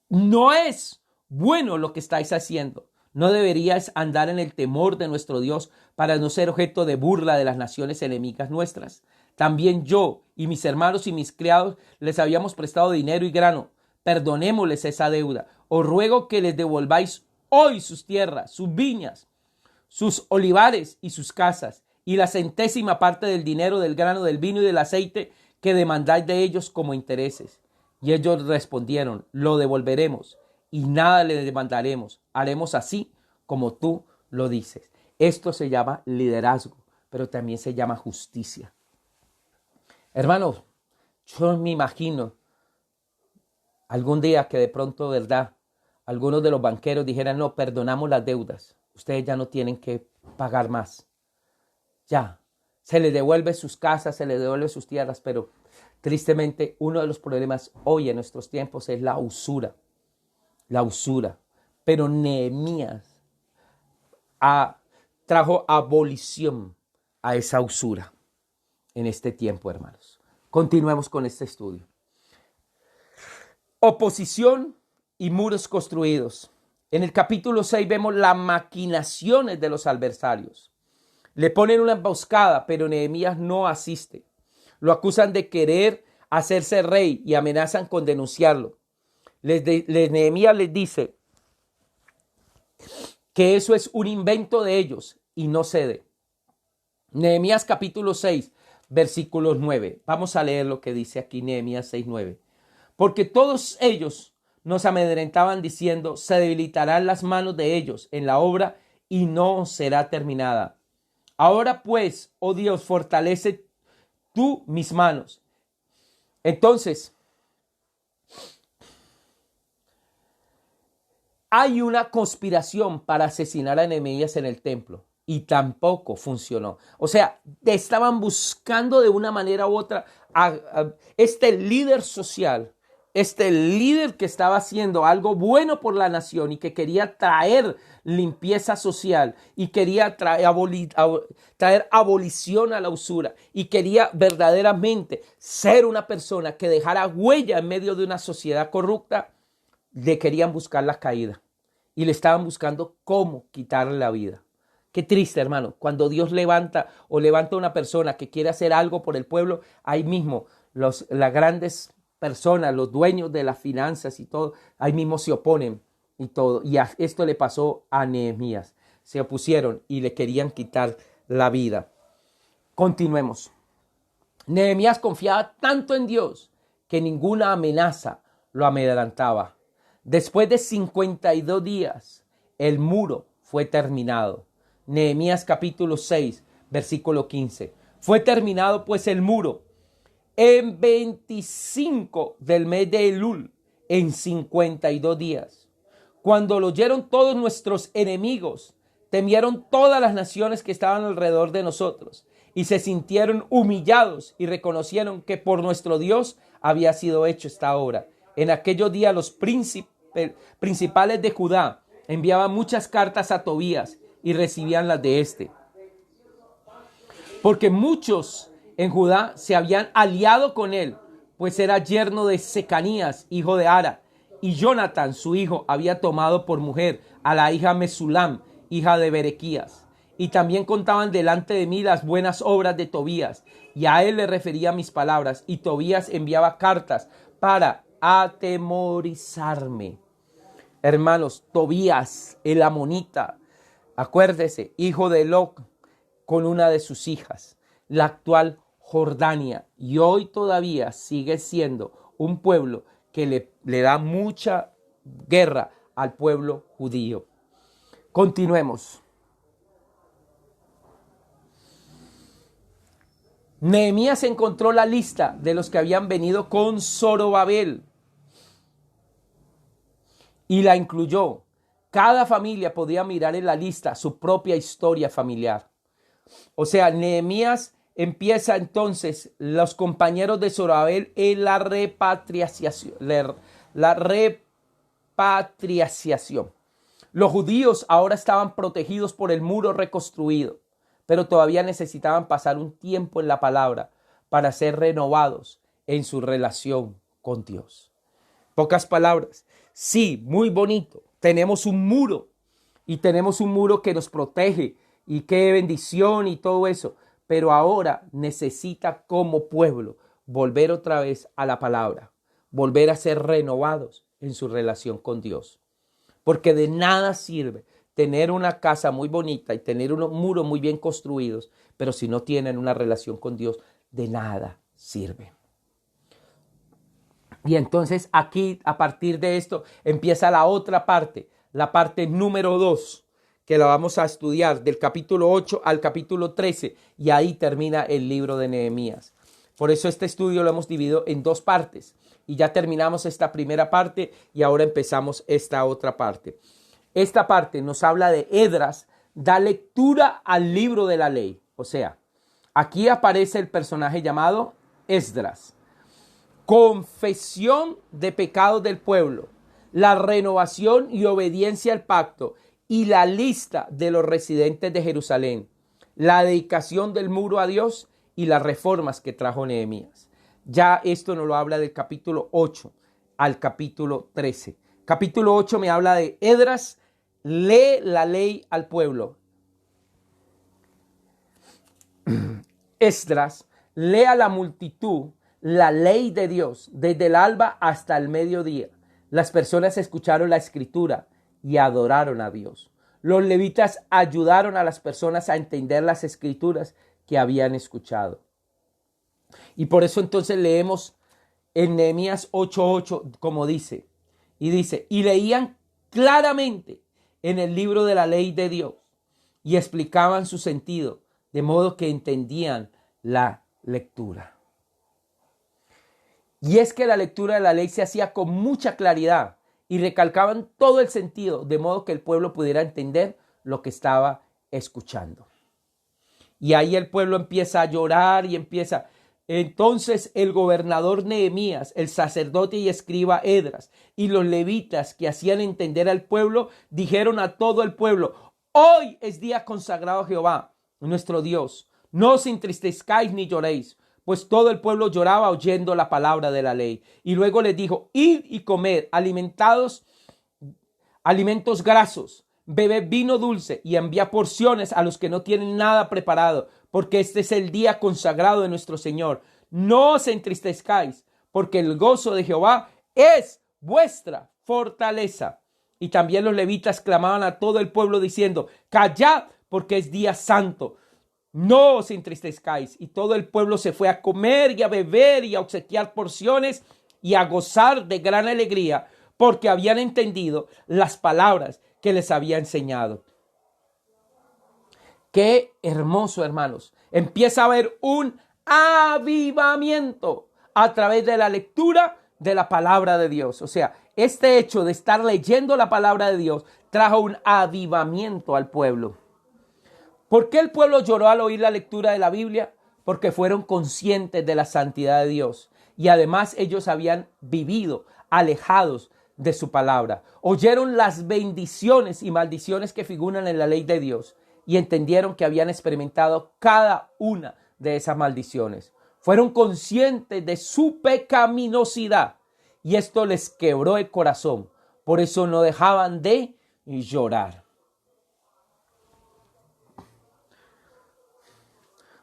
no es bueno lo que estáis haciendo. ¿No deberíais andar en el temor de nuestro Dios para no ser objeto de burla de las naciones enemigas nuestras? También yo y mis hermanos y mis criados les habíamos prestado dinero y grano. Perdonémosles esa deuda. Os ruego que les devolváis hoy sus tierras, sus viñas, sus olivares y sus casas, y la centésima parte del dinero, del grano, del vino y del aceite que demandáis de ellos como intereses. Y ellos respondieron, lo devolveremos y nada le demandaremos. Haremos así como tú lo dices. Esto se llama liderazgo, pero también se llama justicia. Hermanos, yo me imagino algún día que de pronto, ¿verdad?, algunos de los banqueros dijeran, no, perdonamos las deudas. Ustedes ya no tienen que pagar más. Ya, se les devuelve sus casas, se les devuelve sus tierras, pero tristemente uno de los problemas hoy en nuestros tiempos es la usura. La usura. Pero Nehemías trajo abolición a esa usura en este tiempo, hermanos. Continuemos con este estudio. Oposición y muros construidos. En el capítulo 6 vemos las maquinaciones de los adversarios. Le ponen una emboscada, pero Nehemías no asiste. Lo acusan de querer hacerse rey y amenazan con denunciarlo. Nehemías les dice que eso es un invento de ellos y no cede. Nehemías capítulo 6, versículos 9. Vamos a leer lo que dice aquí Nehemías 6, 9. Porque todos ellos nos amedrentaban diciendo, se debilitarán las manos de ellos en la obra y no será terminada. Ahora pues, oh Dios, fortalece tú mis manos. Entonces, hay una conspiración para asesinar a Nehemías en el templo y tampoco funcionó. O sea, estaban buscando de una manera u otra a este líder social este líder que estaba haciendo algo bueno por la nación y que quería traer limpieza social y quería traer abolición a la usura y quería verdaderamente ser una persona que dejara huella en medio de una sociedad corrupta, le querían buscar la caída y le estaban buscando cómo quitarle la vida. Qué triste, hermano, cuando Dios levanta una persona que quiere hacer algo por el pueblo, ahí mismo las grandes personas, los dueños de las finanzas y todo, ahí mismo se oponen y todo. Y esto le pasó a Nehemías. Se opusieron y le querían quitar la vida. Continuemos. Nehemías confiaba tanto en Dios que ninguna amenaza lo amedrentaba. Después de 52 días, el muro fue terminado. Nehemías capítulo 6, versículo 15. Fue terminado pues el muro en 25 del mes de Elul, en 52 días. Cuando lo oyeron todos nuestros enemigos, temieron todas las naciones que estaban alrededor de nosotros y se sintieron humillados y reconocieron que por nuestro Dios había sido hecho esta obra. En aquellos días los principales de Judá enviaban muchas cartas a Tobías y recibían las de éste, porque muchos en Judá se habían aliado con él, pues era yerno de Secanías, hijo de Ara, y Jonatán, su hijo, había tomado por mujer a la hija Mesulam, hija de Berequías. Y también contaban delante de mí las buenas obras de Tobías, y a él le refería mis palabras, y Tobías enviaba cartas para atemorizarme. Hermanos, Tobías, el amonita, acuérdese, hijo de Loc, con una de sus hijas, la actual Jordania, y hoy todavía sigue siendo un pueblo que le da mucha guerra al pueblo judío. Continuemos. Nehemías encontró la lista de los que habían venido con Zorobabel y la incluyó. Cada familia podía mirar en la lista su propia historia familiar. O sea, Nehemías empieza entonces los compañeros de Zorobabel en la repatriación. Los judíos ahora estaban protegidos por el muro reconstruido, pero todavía necesitaban pasar un tiempo en la palabra para ser renovados en su relación con Dios. Pocas palabras. Sí, muy bonito. Tenemos un muro y tenemos un muro que nos protege y qué bendición y todo eso. Pero ahora necesita como pueblo volver otra vez a la palabra, volver a ser renovados en su relación con Dios. Porque de nada sirve tener una casa muy bonita y tener unos muros muy bien construidos, pero si no tienen una relación con Dios, de nada sirve. Y entonces aquí, a partir de esto, empieza la otra parte, la parte número 2, que la vamos a estudiar del capítulo 8 al capítulo 13, y ahí termina el libro de Nehemías. Por eso este estudio lo hemos dividido en 2 partes, y ya terminamos esta primera parte y ahora empezamos esta otra parte. Esta parte nos habla de Esdras, da lectura al libro de la ley. O sea, aquí aparece el personaje llamado Esdras. Confesión de pecados del pueblo, la renovación y obediencia al pacto y la lista de los residentes de Jerusalén, la dedicación del muro a Dios y las reformas que trajo Nehemías. Ya esto nos lo habla del capítulo 8 al capítulo 13. Capítulo 8 me habla de Esdras, lee la ley al pueblo. Esdras lee a la multitud la ley de Dios desde el alba hasta el mediodía. Las personas escucharon la escritura y adoraron a Dios. Los levitas ayudaron a las personas a entender las escrituras que habían escuchado. Y por eso entonces leemos en Nehemías 8:8 como dice, y leían claramente en el libro de la ley de Dios y explicaban su sentido, de modo que entendían la lectura. Y es que la lectura de la ley se hacía con mucha claridad y recalcaban todo el sentido, de modo que el pueblo pudiera entender lo que estaba escuchando. Y ahí el pueblo empieza a llorar y empieza, Entonces el gobernador Nehemías, el sacerdote y escriba Edras y los levitas que hacían entender al pueblo, dijeron a todo el pueblo: hoy es día consagrado a Jehová, nuestro Dios. No os entristezcáis ni lloréis, pues todo el pueblo lloraba oyendo la palabra de la ley. Y luego les dijo: id y comed, alimentos grasos, bebed vino dulce y envía porciones a los que no tienen nada preparado, porque este es el día consagrado de nuestro Señor. No os entristezcáis, porque el gozo de Jehová es vuestra fortaleza. Y también los levitas clamaban a todo el pueblo diciendo: callad, porque es día santo. No os entristezcáis. Y todo el pueblo se fue a comer y a beber y a obsequiar porciones y a gozar de gran alegría, porque habían entendido las palabras que les había enseñado. Qué hermoso, hermanos. Empieza a haber un avivamiento a través de la lectura de la palabra de Dios. O sea, este hecho de estar leyendo la palabra de Dios trajo un avivamiento al pueblo. ¿Por qué el pueblo lloró al oír la lectura de la Biblia? Porque fueron conscientes de la santidad de Dios y además ellos habían vivido alejados de su palabra. Oyeron las bendiciones y maldiciones que figuran en la ley de Dios y entendieron que habían experimentado cada una de esas maldiciones. Fueron conscientes de su pecaminosidad y esto les quebró el corazón. Por eso no dejaban de llorar.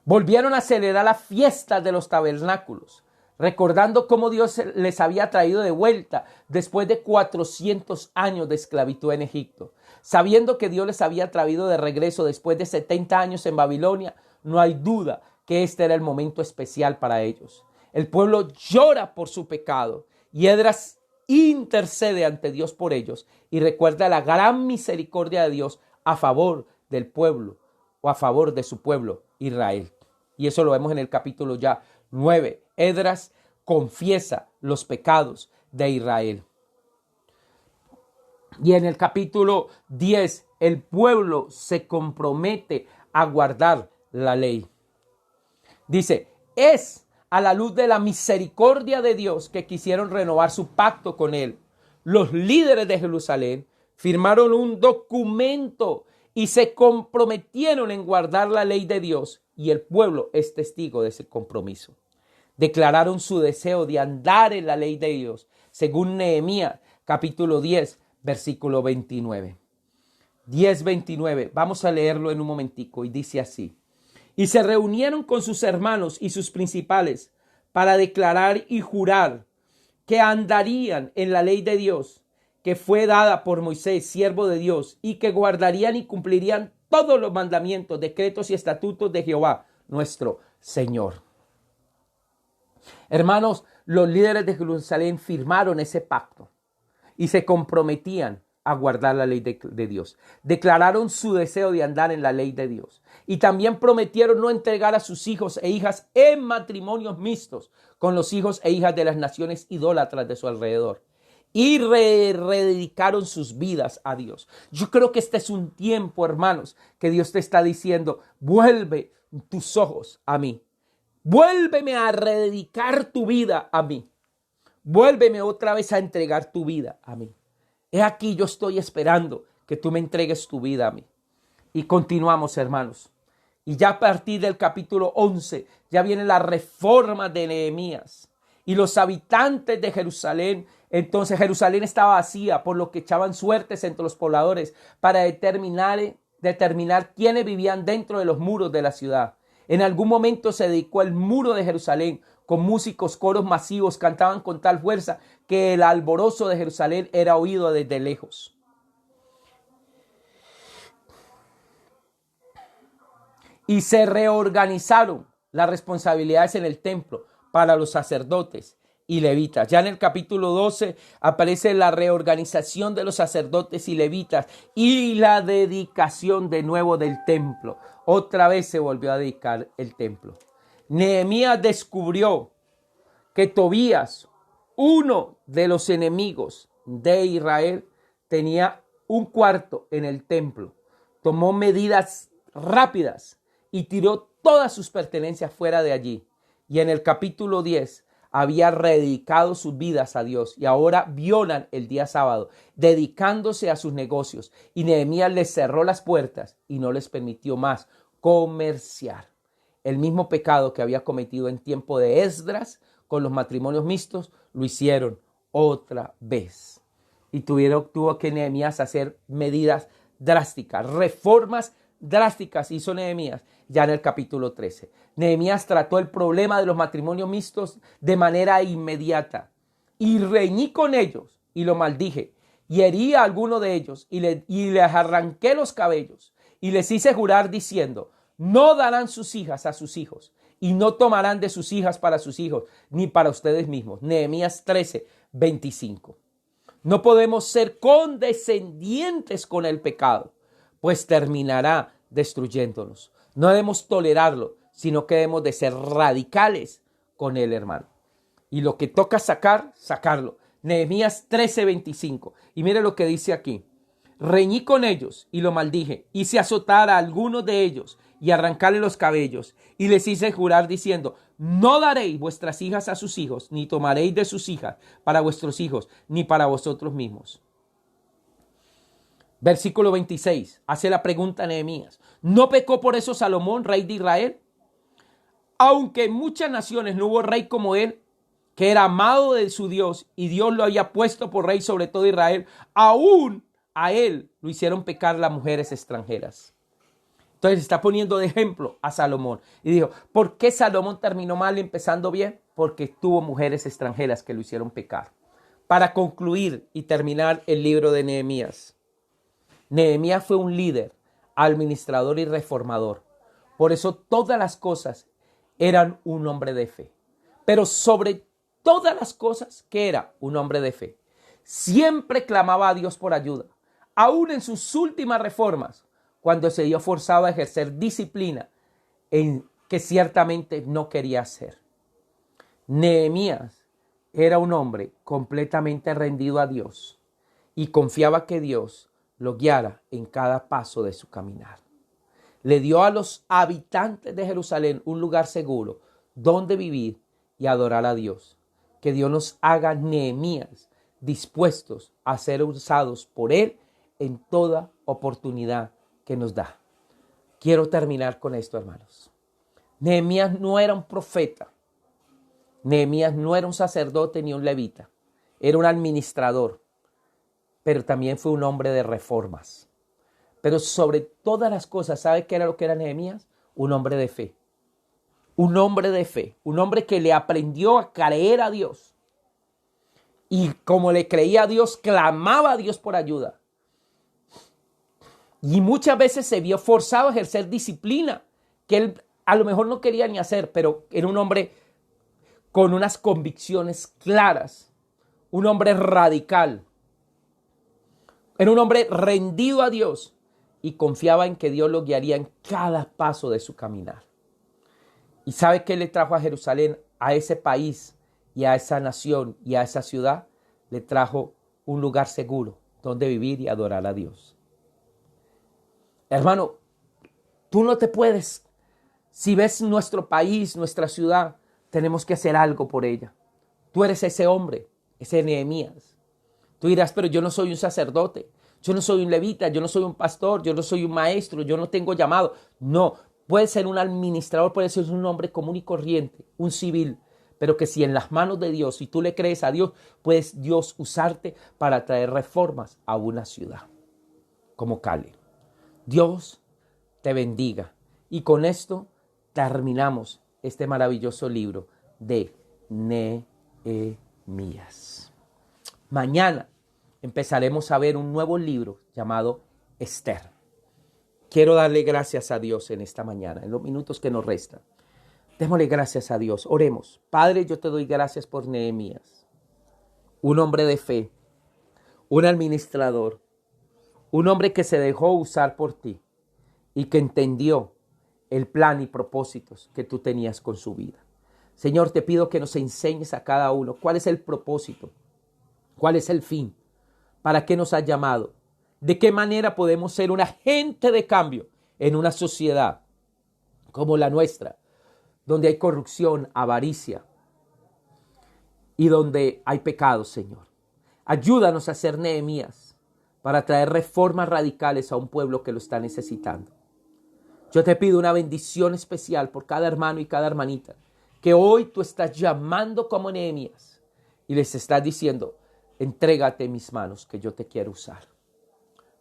Volvieron a celebrar la fiesta de los tabernáculos, recordando cómo Dios les había traído de vuelta después de 400 años de esclavitud en Egipto. Sabiendo que Dios les había traído de regreso después de 70 años en Babilonia, no hay duda que este era el momento especial para ellos. El pueblo llora por su pecado y Esdras intercede ante Dios por ellos y recuerda la gran misericordia de Dios a favor del pueblo o a favor de su pueblo Israel. Y eso lo vemos en el capítulo ya 9. Esdras confiesa los pecados de Israel. Y en el capítulo 10, el pueblo se compromete a guardar la ley. Dice: es a la luz de la misericordia de Dios que quisieron renovar su pacto con él. Los líderes de Jerusalén firmaron un documento y se comprometieron en guardar la ley de Dios, y el pueblo es testigo de ese compromiso. Declararon su deseo de andar en la ley de Dios, según Nehemías capítulo 10, versículo 29. 10:29, vamos a leerlo en un momentico, y dice así: y se reunieron con sus hermanos y sus principales para declarar y jurar que andarían en la ley de Dios, que fue dada por Moisés, siervo de Dios, y que guardarían y cumplirían todos los mandamientos, decretos y estatutos de Jehová, nuestro Señor. Hermanos, los líderes de Jerusalén firmaron ese pacto y se comprometían a guardar la ley de Dios. Declararon su deseo de andar en la ley de Dios. Y también prometieron no entregar a sus hijos e hijas en matrimonios mixtos con los hijos e hijas de las naciones idólatras de su alrededor. Y rededicaron sus vidas a Dios. Yo creo que este es un tiempo, hermanos, que Dios te está diciendo: vuelve tus ojos a mí. Vuélveme a rededicar tu vida a mí. Vuélveme otra vez a entregar tu vida a mí. He aquí, yo estoy esperando que tú me entregues tu vida a mí. Y continuamos, hermanos. Y ya a partir del capítulo 11, ya viene la reforma de Nehemías. Y los habitantes de Jerusalén, entonces Jerusalén estaba vacía, por lo que echaban suertes entre los pobladores para determinar quiénes vivían dentro de los muros de la ciudad. En algún momento se dedicó el muro de Jerusalén, con músicos, coros masivos, cantaban con tal fuerza que el alborozo de Jerusalén era oído desde lejos. Y se reorganizaron las responsabilidades en el templo para los sacerdotes y levitas. Ya en el capítulo 12 aparece la reorganización de los sacerdotes y levitas y la dedicación de nuevo del templo. Otra vez se volvió a dedicar el templo. Nehemías descubrió que Tobías, uno de los enemigos de Israel, tenía un cuarto en el templo. Tomó medidas rápidas y tiró todas sus pertenencias fuera de allí. y en el capítulo 10 había dedicado sus vidas a Dios y ahora violan el día sábado, dedicándose a sus negocios. Y Nehemías les cerró las puertas y no les permitió más comerciar. El mismo pecado que había cometido en tiempo de Esdras con los matrimonios mixtos, lo hicieron otra vez. Y tuvo que Nehemías hacer medidas drásticas, reformas drásticas hizo Nehemías ya en el capítulo 13. Nehemías trató el problema de los matrimonios mixtos de manera inmediata. Y reñí con ellos y lo maldije. Y herí a alguno de ellos y les arranqué los cabellos. Y les hice jurar diciendo, no darán sus hijas a sus hijos y no tomarán de sus hijas para sus hijos, ni para ustedes mismos. Nehemías 13, 25. No podemos ser condescendientes con el pecado, pues terminará destruyéndonos. No debemos tolerarlo, sino que debemos de ser radicales con él, hermano. Y lo que toca sacar, sacarlo. Nehemías 13:25. Y mire lo que dice aquí. Reñí con ellos y lo maldije. Hice azotar a algunos de ellos y arrancarle los cabellos. Y les hice jurar diciendo, no daréis vuestras hijas a sus hijos, ni tomaréis de sus hijas para vuestros hijos, ni para vosotros mismos. Versículo 26. Hace la pregunta a Nehemías. ¿No pecó por eso Salomón, rey de Israel? Aunque en muchas naciones no hubo rey como él, que era amado de su Dios, y Dios lo había puesto por rey sobre todo Israel, aún a él lo hicieron pecar las mujeres extranjeras. Entonces está poniendo de ejemplo a Salomón. Y dijo, ¿por qué Salomón terminó mal empezando bien? Porque tuvo mujeres extranjeras que lo hicieron pecar. Para concluir y terminar el libro de Nehemías. Nehemías fue un líder, administrador y reformador. Por eso todas las cosas eran un hombre de fe. Pero sobre todas las cosas, ¿qué era? Un hombre de fe. Siempre clamaba a Dios por ayuda. Aún en sus últimas reformas, cuando se vio forzado a ejercer disciplina en que ciertamente no quería hacer. Nehemías era un hombre completamente rendido a Dios y confiaba que Dios lo guiara en cada paso de su caminar. Le dio a los habitantes de Jerusalén un lugar seguro donde vivir y adorar a Dios. Que Dios nos haga Nehemías dispuestos a ser usados por Él en toda oportunidad que nos da. Quiero terminar con esto, hermanos. Nehemías no era un profeta. Nehemías no era un sacerdote ni un levita. Era un administrador. Pero también fue un hombre de reformas. Pero sobre todas las cosas, ¿sabe qué era lo que era Nehemías? Un hombre de fe. Un hombre de fe. Un hombre que le aprendió a creer a Dios. Y como le creía a Dios, clamaba a Dios por ayuda. Y muchas veces se vio forzado a ejercer disciplina, que él a lo mejor no quería ni hacer, pero era un hombre con unas convicciones claras. Un hombre radical. Era un hombre rendido a Dios y confiaba en que Dios lo guiaría en cada paso de su caminar. ¿Y sabe qué le trajo a Jerusalén, a ese país y a esa nación y a esa ciudad? Le trajo un lugar seguro donde vivir y adorar a Dios. Hermano, tú no te puedes. Si ves nuestro país, nuestra ciudad, tenemos que hacer algo por ella. Tú eres ese hombre, ese Nehemías. Tú dirás, pero yo no soy un sacerdote, yo no soy un levita, yo no soy un pastor, yo no soy un maestro, yo no tengo llamado. No, puedes ser un administrador, puedes ser un hombre común y corriente, un civil, pero que si en las manos de Dios, si tú le crees a Dios, puedes Dios usarte para traer reformas a una ciudad, como Cali. Dios te bendiga. Y con esto terminamos este maravilloso libro de Nehemías. Mañana empezaremos a ver un nuevo libro llamado Esther. Quiero darle gracias a Dios en esta mañana, en los minutos que nos restan. Démosle gracias a Dios. Oremos. Padre, yo te doy gracias por Nehemías, un hombre de fe, un administrador, un hombre que se dejó usar por ti y que entendió el plan y propósitos que tú tenías con su vida. Señor, te pido que nos enseñes a cada uno cuál es el propósito, cuál es el fin, para qué nos has llamado, de qué manera podemos ser un agente de cambio en una sociedad como la nuestra, donde hay corrupción, avaricia y donde hay pecado, Señor. Ayúdanos a ser Nehemías para traer reformas radicales a un pueblo que lo está necesitando. Yo te pido una bendición especial por cada hermano y cada hermanita, que hoy tú estás llamando como Nehemías y les estás diciendo, entrégate en mis manos que yo te quiero usar.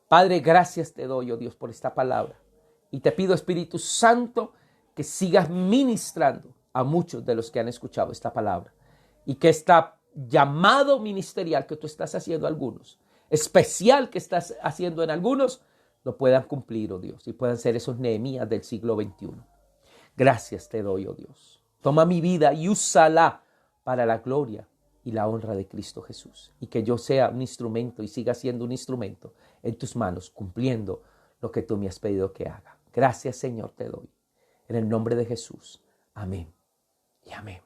Padre, gracias te doy, oh Dios, por esta palabra. Y te pido, Espíritu Santo, que sigas ministrando a muchos de los que han escuchado esta palabra. Y que este llamado ministerial que tú estás haciendo a algunos, especial que estás haciendo en algunos, lo puedan cumplir, oh Dios, y puedan ser esos Nehemías del siglo XXI. Gracias te doy, oh Dios. Toma mi vida y úsala para la gloria y la honra de Cristo Jesús. Y que yo sea un instrumento y siga siendo un instrumento en tus manos, cumpliendo lo que tú me has pedido que haga. Gracias, Señor, te doy. En el nombre de Jesús. Amén y amén.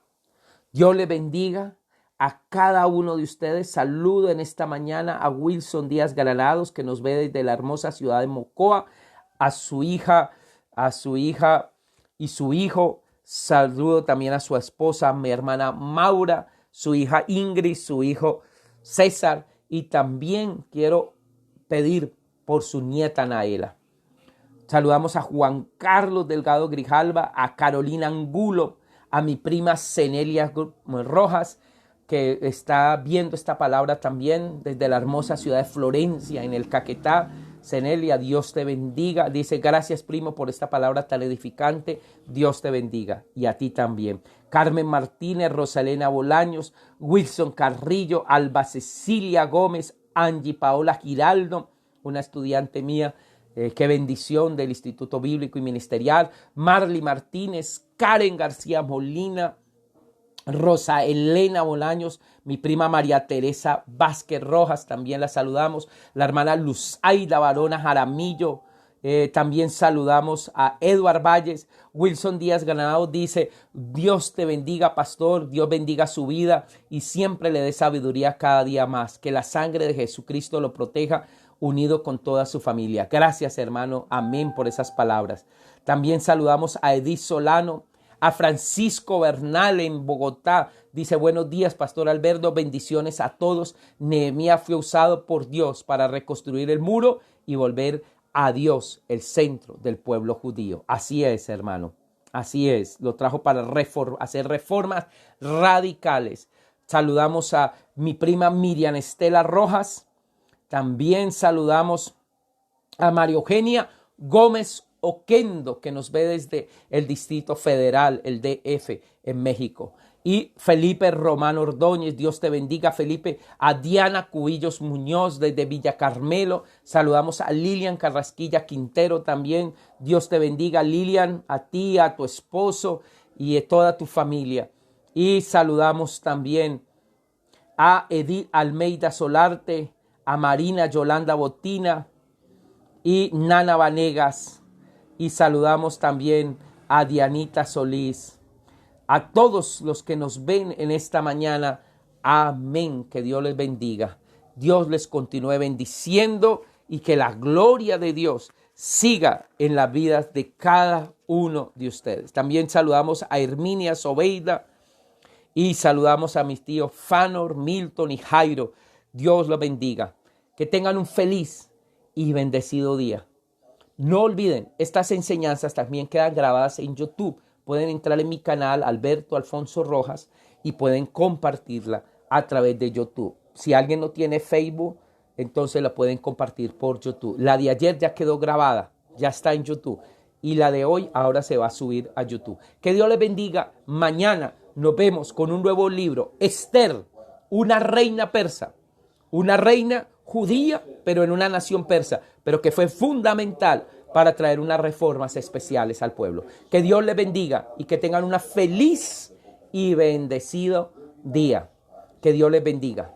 Dios le bendiga a cada uno de ustedes. Saludo en esta mañana a Wilson Díaz Granados, que nos ve desde la hermosa ciudad de Mocoa, a su hija y su hijo. Saludo también a su esposa, mi hermana Maura, su hija Ingrid, su hijo César, y también quiero pedir por su nieta Naela. Saludamos a Juan Carlos Delgado Grijalva, a Carolina Angulo, a mi prima Cenelia Rojas, que está viendo esta palabra también desde la hermosa ciudad de Florencia, en el Caquetá. Cenelia, Dios te bendiga. Dice, gracias, primo, por esta palabra tan edificante. Dios te bendiga. Y a ti también. Carmen Martínez, Rosalena Bolaños, Wilson Carrillo, Alba Cecilia Gómez, Angie Paola Giraldo, una estudiante mía, qué bendición, del Instituto Bíblico y Ministerial. Marly Martínez, Karen García Molina, Rosa Elena Bolaños, mi prima María Teresa Vázquez Rojas, también la saludamos. La hermana Luz Aida Barona Jaramillo, también saludamos a Eduard Valles. Wilson Díaz Granados dice, Dios te bendiga, pastor, Dios bendiga su vida y siempre le dé sabiduría cada día más. Que la sangre de Jesucristo lo proteja, unido con toda su familia. Gracias, hermano. Amén por esas palabras. También saludamos a Edith Solano, a Francisco Bernal en Bogotá. Dice, buenos días, pastor Alberto, bendiciones a todos. Nehemías fue usado por Dios para reconstruir el muro y volver a Dios el centro del pueblo judío. Así es, hermano. Así es. Lo trajo para hacer reformas radicales. Saludamos a mi prima Miriam Estela Rojas. También saludamos a María Eugenia Gómez Oquendo, que nos ve desde el Distrito Federal, el DF, en México. Y Felipe Romano Ordóñez, Dios te bendiga, Felipe. A Diana Cubillos Muñoz desde Villa Carmelo. Saludamos a Lilian Carrasquilla Quintero también. Dios te bendiga, Lilian, a ti, a tu esposo y a toda tu familia. Y saludamos también a Edith Almeida Solarte, a Marina Yolanda Botina y Nana Vanegas. Y saludamos también a Dianita Solís. A todos los que nos ven en esta mañana, amén. Que Dios les bendiga. Dios les continúe bendiciendo y que la gloria de Dios siga en las vidas de cada uno de ustedes. También saludamos a Herminia Sobeida y saludamos a mis tíos Fanor, Milton y Jairo. Dios los bendiga. Que tengan un feliz y bendecido día. No olviden, estas enseñanzas también quedan grabadas en YouTube. Pueden entrar en mi canal Alberto Alfonso Rojas y pueden compartirla a través de YouTube. Si alguien no tiene Facebook, entonces la pueden compartir por YouTube. La de ayer ya quedó grabada, ya está en YouTube. Y la de hoy ahora se va a subir a YouTube. Que Dios les bendiga. Mañana nos vemos con un nuevo libro. Esther, una reina persa. Una reina judía, pero en una nación persa, pero que fue fundamental para traer unas reformas especiales al pueblo. Que Dios les bendiga y que tengan una feliz y bendecido día. Que Dios les bendiga.